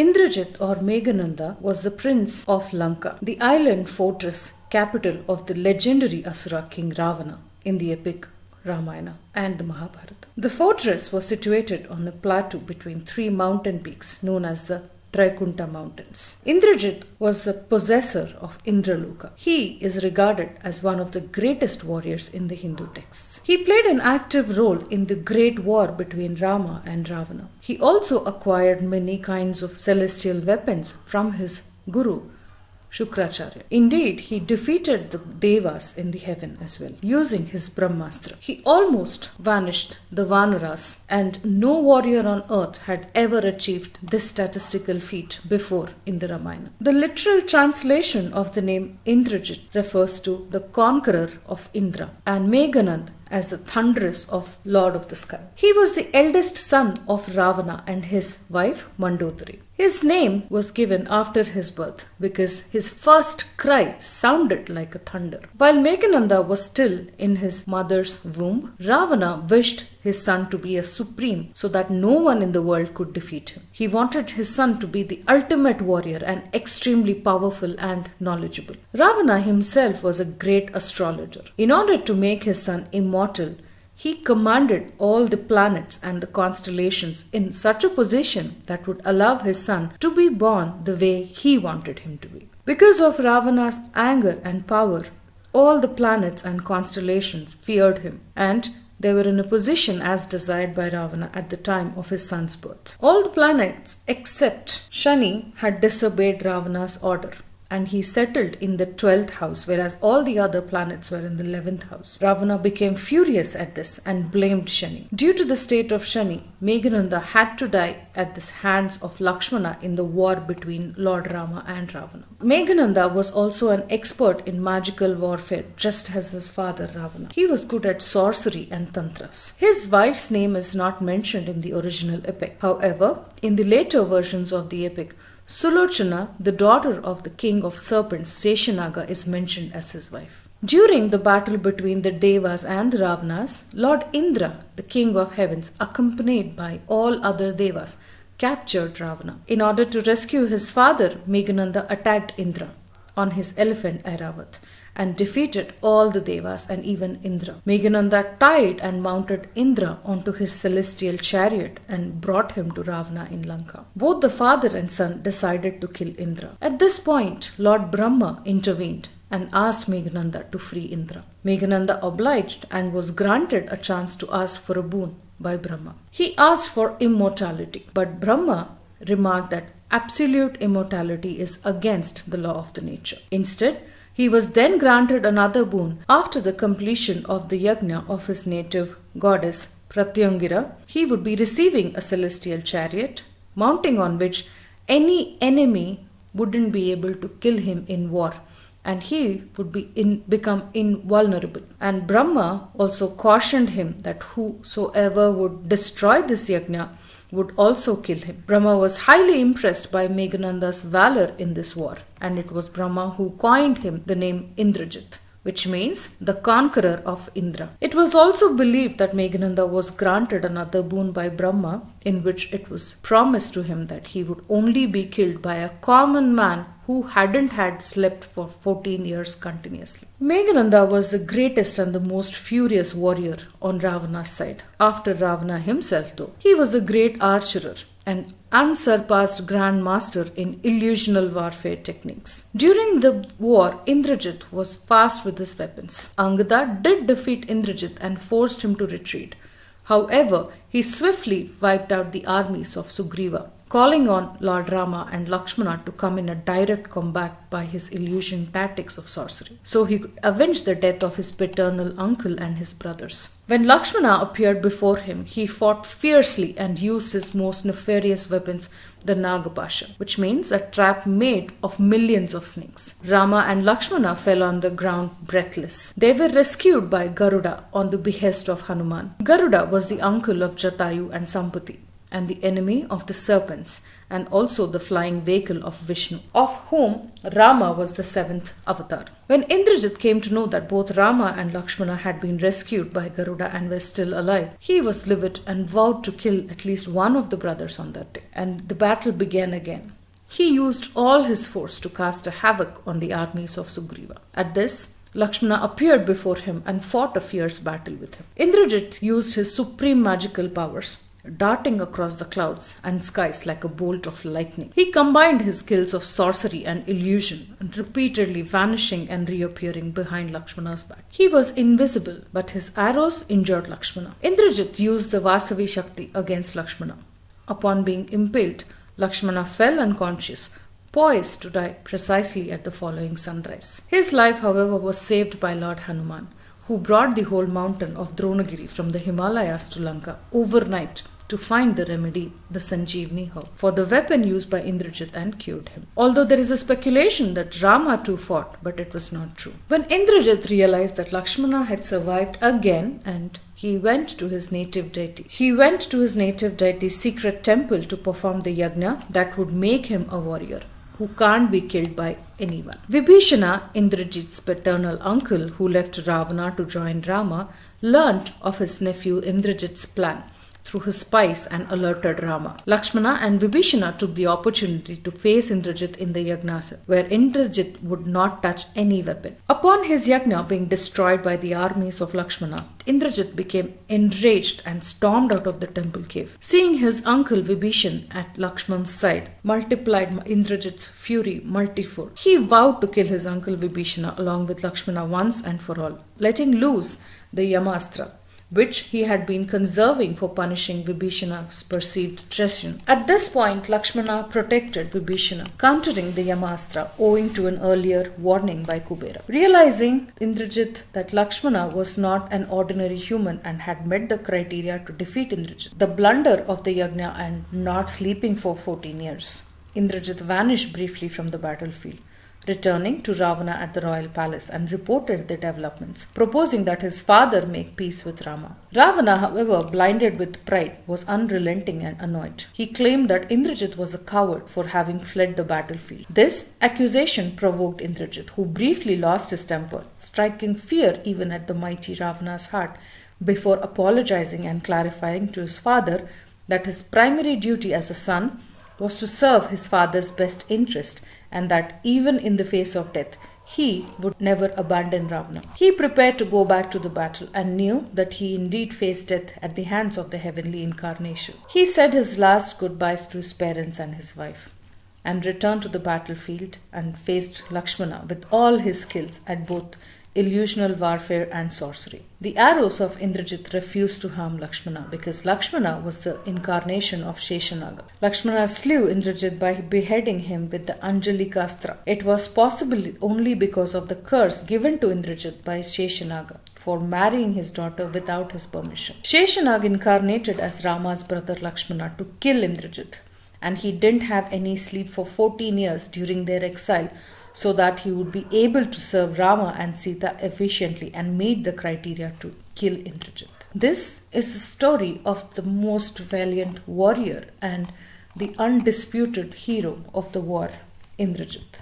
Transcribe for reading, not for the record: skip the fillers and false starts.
Indrajit or Meghananda was the prince of Lanka, the island fortress capital of the legendary Asura king Ravana in the epic Ramayana and the Mahabharata. The fortress was situated on a plateau between three mountain peaks known as the Traikunta Mountains. Indrajit was the possessor of Indraloka. He is regarded as one of the greatest warriors in the Hindu texts. He played an active role in the great war between Rama and Ravana. He also acquired many kinds of celestial weapons from his guru Shukracharya. Indeed, he defeated the Devas in the heaven as well, using his Brahmastra. He almost vanished the Vanaras, and no warrior on earth had ever achieved this statistical feat before in the Ramayana. The literal translation of the name Indrajit refers to the conqueror of Indra, and Meghanand as the thunderous of Lord of the Sky. He was the eldest son of Ravana and his wife Mandodari. His name was given after his birth because his first cry sounded like a thunder. While Meghananda was still in his mother's womb, Ravana wished his son to be a supreme so that no one in the world could defeat him. He wanted his son to be the ultimate warrior and extremely powerful and knowledgeable. Ravana himself was a great astrologer. In order to make his son immortal, he commanded all the planets and the constellations in such a position that would allow his son to be born the way he wanted him to be. Because of Ravana's anger and power, all the planets and constellations feared him, and they were in a position as desired by Ravana at the time of his son's birth. All the planets except Shani had disobeyed Ravana's order, and he settled in the 12th house, whereas all the other planets were in the 11th house. Ravana became furious at this and blamed Shani. Due to the state of Shani, Meghananda had to die at the hands of Lakshmana in the war between Lord Rama and Ravana. Meghananda was also an expert in magical warfare, just as his father Ravana. He was good at sorcery and tantras. His wife's name is not mentioned in the original epic. However, in the later versions of the epic, Sulochana, the daughter of the king of serpents, Seshanaga, is mentioned as his wife. During the battle between the Devas and the Ravanas, Lord Indra, the king of heavens, accompanied by all other Devas, captured Ravana. In order to rescue his father, Meghananda attacked Indra on his elephant Airavat and defeated all the Devas and even Indra. Meghananda tied and mounted Indra onto his celestial chariot and brought him to Ravana in Lanka. Both the father and son decided to kill Indra. At this point, Lord Brahma intervened and asked Meghananda to free Indra. Meghananda obliged and was granted a chance to ask for a boon by Brahma. He asked for immortality, but Brahma remarked that absolute immortality is against the law of the nature. Instead, he was then granted another boon after the completion of the yajna of his native goddess Pratyangira. He would be receiving a celestial chariot, mounting on which any enemy wouldn't be able to kill him in war, and he would become invulnerable. And Brahma also cautioned him that whosoever would destroy this yajna would also kill him. Brahma was highly impressed by Meghananda's valor in this war, and it was Brahma who coined him the name Indrajit, which means the conqueror of Indra. It was also believed that Meghananda was granted another boon by Brahma, in which it was promised to him that he would only be killed by a common man who hadn't had slept for 14 years continuously. Meghananda was the greatest and the most furious warrior on Ravana's side. After Ravana himself, though, he was a great archer and unsurpassed grand master in illusional warfare techniques. During the war, Indrajit was fast with his weapons. Angada did defeat Indrajit and forced him to retreat. However, he swiftly wiped out the armies of Sugriva, calling on Lord Rama and Lakshmana to come in a direct combat by his illusion tactics of sorcery, so he could avenge the death of his paternal uncle and his brothers. When Lakshmana appeared before him, he fought fiercely and used his most nefarious weapons, the Nagapasha, which means a trap made of millions of snakes. Rama and Lakshmana fell on the ground breathless. They were rescued by Garuda on the behest of Hanuman. Garuda was the uncle of Jatayu and Sampati, and the enemy of the serpents, and also the flying vehicle of Vishnu, of whom Rama was the 7th avatar. When Indrajit came to know that both Rama and Lakshmana had been rescued by Garuda and were still alive, he was livid and vowed to kill at least one of the brothers on that day. And the battle began again. He used all his force to cast a havoc on the armies of Sugriva. At this, Lakshmana appeared before him and fought a fierce battle with him. Indrajit used his supreme magical powers, darting across the clouds and skies like a bolt of lightning. He combined his skills of sorcery and illusion, and repeatedly vanishing and reappearing behind Lakshmana's back. He was invisible, but his arrows injured Lakshmana. Indrajit used the Vasavi Shakti against Lakshmana. Upon being impaled, Lakshmana fell unconscious, poised to die precisely at the following sunrise. His life, however, was saved by Lord Hanuman, who brought the whole mountain of Dronagiri from the Himalayas to Lanka overnight to find the remedy, the Sanjeevani herb, for the weapon used by Indrajit and cured him. Although there is a speculation that Rama too fought, but it was not true. When Indrajit realized that Lakshmana had survived again and he went to his native deity's secret temple to perform the yajna that would make him a warrior who can't be killed by anyone. Vibhishana, Indrajit's paternal uncle who left Ravana to join Rama, learnt of his nephew Indrajit's plan through his spies and alerted Rama. Lakshmana and Vibhishana took the opportunity to face Indrajit in the Yagnasara, where Indrajit would not touch any weapon. Upon his yajna being destroyed by the armies of Lakshmana, Indrajit became enraged and stormed out of the temple cave. Seeing his uncle Vibhishan at Lakshman's side multiplied Indrajit's fury multifold. He vowed to kill his uncle Vibhishana along with Lakshmana once and for all, letting loose the Yamastra, which he had been conserving for punishing Vibhishana's perceived treason. At this point, Lakshmana protected Vibhishana, countering the Yamastra owing to an earlier warning by Kubera. Realizing Indrajit that Lakshmana was not an ordinary human and had met the criteria to defeat Indrajit, the blunder of the yajna and not sleeping for 14 years, Indrajit vanished briefly from the battlefield, returning to Ravana at the royal palace and reported the developments, proposing that his father make peace with Rama. Ravana, however, blinded with pride, was unrelenting and annoyed. He claimed that Indrajit was a coward for having fled the battlefield. This accusation provoked Indrajit, who briefly lost his temper, striking fear even at the mighty Ravana's heart, before apologizing and clarifying to his father that his primary duty as a son was to serve his father's best interest, and that even in the face of death, he would never abandon Ravana. He prepared to go back to the battle and knew that he indeed faced death at the hands of the heavenly incarnation. He said his last goodbyes to his parents and his wife, and returned to the battlefield and faced Lakshmana with all his skills at both illusional warfare and sorcery. The arrows of Indrajit refused to harm Lakshmana because Lakshmana was the incarnation of Sheshanaga. Lakshmana slew Indrajit by beheading him with the Anjalikastra. It was possible only because of the curse given to Indrajit by Sheshanaga for marrying his daughter without his permission. Sheshanaga incarnated as Rama's brother Lakshmana to kill Indrajit, and he didn't have any sleep for 14 years during their exile, so that he would be able to serve Rama and Sita efficiently and meet the criteria to kill Indrajit. This is the story of the most valiant warrior and the undisputed hero of the war, Indrajit.